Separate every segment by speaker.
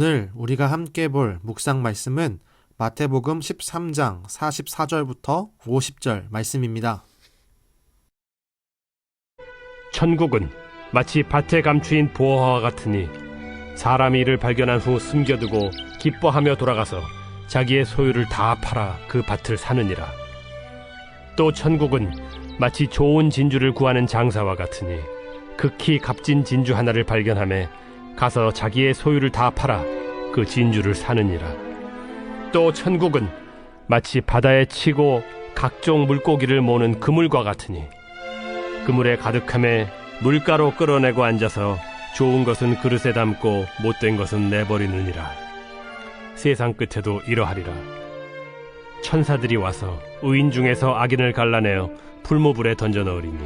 Speaker 1: 오늘 우리가 함께 볼 묵상 말씀은 마태복음 13장 44절부터 50절 말씀입니다.
Speaker 2: 천국은 마치 밭에 감추인 보화와 같으니 사람이 이를 발견한 후 숨겨두고 기뻐하며 돌아가서 자기의 소유를 다 팔아 그 밭을 사느니라. 또 천국은 마치 좋은 진주를 구하는 장사와 같으니 극히 값진 진주 하나를 발견하매 가서 자기의 소유를 다 팔아 그 진주를 사느니라. 또 천국은 마치 바다에 치고 각종 물고기를 모는 그물과 같으니 그물에 가득함에 물가로 끌어내고 앉아서 좋은 것은 그릇에 담고 못된 것은 내버리느니라. 세상 끝에도 이러하리라. 천사들이 와서 의인 중에서 악인을 갈라내어 풀무불에 던져 넣으리니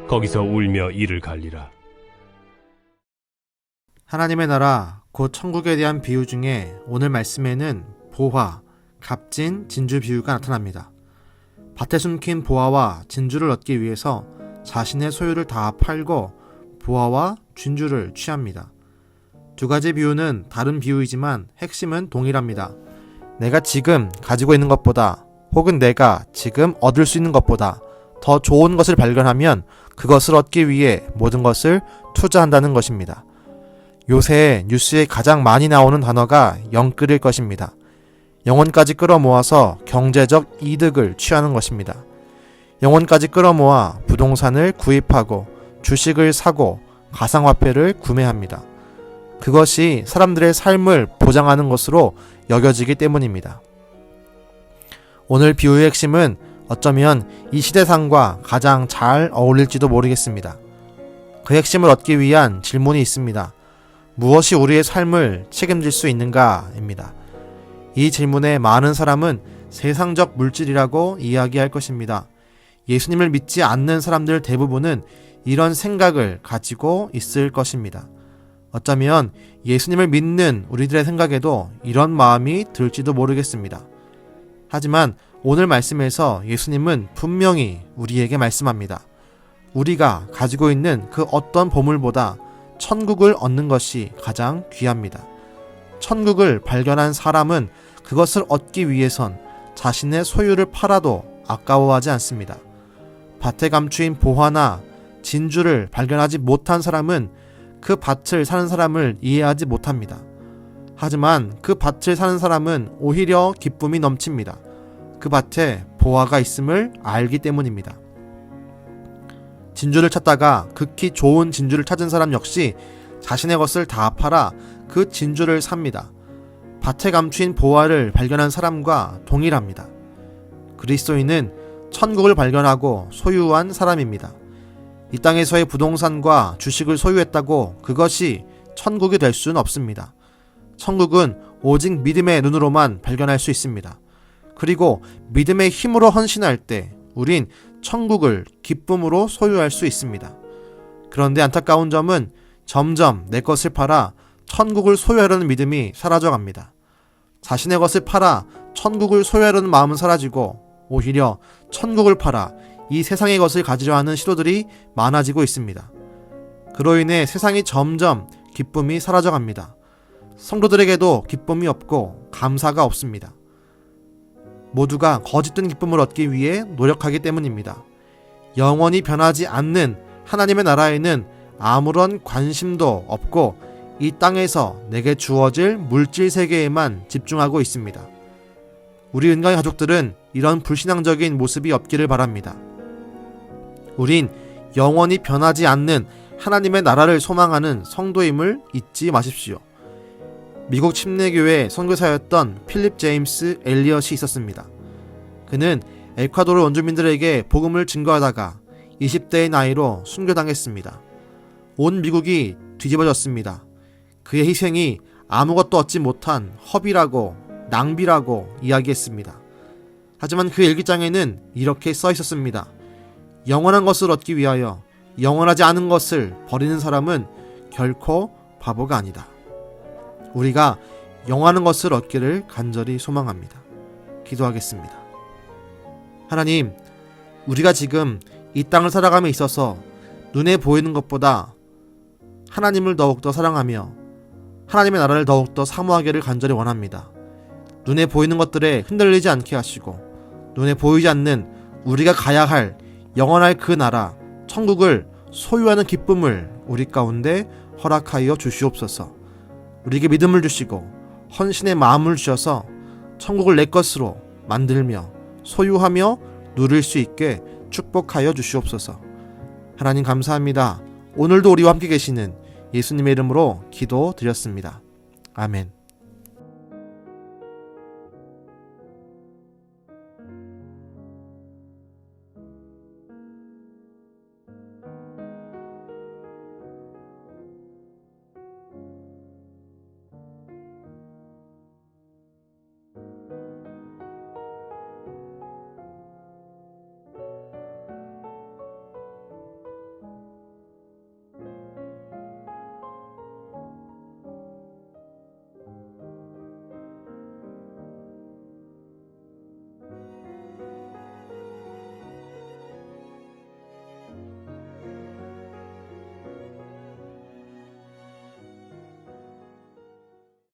Speaker 2: 거기서 울며 이를 갈리라.
Speaker 1: 하나님의 나라 곧 천국에 대한 비유 중에 오늘 말씀에는 보화, 값진 진주 비유가 나타납니다. 밭에 숨긴 보화와 진주를 얻기 위해서 자신의 소유를 다 팔고 보화와 진주를 취합니다. 두 가지 비유는 다른 비유이지만 핵심은 동일합니다. 내가 지금 가지고 있는 것보다 혹은 내가 지금 얻을 수 있는 것보다 더 좋은 것을 발견하면 그것을 얻기 위해 모든 것을 투자한다는 것입니다. 요새 뉴스에 가장 많이 나오는 단어가 영끌일 것입니다. 영혼까지 끌어모아서 경제적 이득을 취하는 것입니다. 영혼까지 끌어모아 부동산을 구입하고 주식을 사고 가상화폐를 구매합니다. 그것이 사람들의 삶을 보장하는 것으로 여겨지기 때문입니다. 오늘 비유의 핵심은 어쩌면 이 시대상과 가장 잘 어울릴지도 모르겠습니다. 그 핵심을 얻기 위한 질문이 있습니다. 무엇이 우리의 삶을 책임질 수 있는가입니다. 이 질문에 많은 사람은 세상적 물질이라고 이야기할 것입니다. 예수님을 믿지 않는 사람들 대부분은 이런 생각을 가지고 있을 것입니다. 어쩌면 예수님을 믿는 우리들의 생각에도 이런 마음이 들지도 모르겠습니다. 하지만 오늘 말씀에서 예수님은 분명히 우리에게 말씀합니다. 우리가 가지고 있는 그 어떤 보물보다 천국을 얻는 것이 가장 귀합니다. 천국을 발견한 사람은 그것을 얻기 위해선 자신의 소유를 팔아도 아까워하지 않습니다. 밭에 감추인 보화나 진주를 발견하지 못한 사람은 그 밭을 사는 사람을 이해하지 못합니다. 하지만 그 밭을 사는 사람은 오히려 기쁨이 넘칩니다. 그 밭에 보화가 있음을 알기 때문입니다. 진주를 찾다가 극히 좋은 진주를 찾은 사람 역시 자신의 것을 다 팔아 그 진주를 삽니다. 밭에 감추인 보화를 발견한 사람과 동일합니다. 그리스도인은 천국을 발견하고 소유한 사람입니다. 이 땅에서의 부동산과 주식을 소유했다고 그것이 천국이 될 수는 없습니다. 천국은 오직 믿음의 눈으로만 발견할 수 있습니다. 그리고 믿음의 힘으로 헌신할 때 우린 천국을 기쁨으로 소유할 수 있습니다. 그런데 안타까운 점은 점점 내 것을 팔아 천국을 소유하려는 믿음이 사라져갑니다. 자신의 것을 팔아 천국을 소유하려는 마음은 사라지고 오히려 천국을 팔아 이 세상의 것을 가지려 하는 시도들이 많아지고 있습니다. 그로 인해 세상이 점점 기쁨이 사라져갑니다. 성도들에게도 기쁨이 없고 감사가 없습니다. 모두가 거짓된 기쁨을 얻기 위해 노력하기 때문입니다. 영원히 변하지 않는 하나님의 나라에는 아무런 관심도 없고 이 땅에서 내게 주어질 물질 세계에만 집중하고 있습니다. 우리 은광의 가족들은 이런 불신앙적인 모습이 없기를 바랍니다. 우린 영원히 변하지 않는 하나님의 나라를 소망하는 성도임을 잊지 마십시오. 미국 침례교회 선교사였던 필립 제임스 엘리엇이 있었습니다. 그는 에콰도르 원주민들에게 복음을 증거하다가 20대의 나이로 순교당했습니다. 온 미국이 뒤집어졌습니다. 그의 희생이 아무것도 얻지 못한 허비라고 낭비라고 이야기했습니다. 하지만 그 일기장에는 이렇게 써 있었습니다. 영원한 것을 얻기 위하여 영원하지 않은 것을 버리는 사람은 결코 바보가 아니다. 우리가 영원한 것을 얻기를 간절히 소망합니다. 기도하겠습니다. 하나님, 우리가 지금 이 땅을 살아감에 있어서 눈에 보이는 것보다 하나님을 더욱더 사랑하며 하나님의 나라를 더욱더 사모하기를 간절히 원합니다. 눈에 보이는 것들에 흔들리지 않게 하시고 눈에 보이지 않는 우리가 가야 할 영원할 그 나라 천국을 소유하는 기쁨을 우리 가운데 허락하여 주시옵소서. 우리에게 믿음을 주시고 헌신의 마음을 주셔서 천국을 내 것으로 만들며 소유하며 누릴 수 있게 축복하여 주시옵소서. 하나님 감사합니다. 오늘도 우리와 함께 계시는 예수님의 이름으로 기도드렸습니다. 아멘.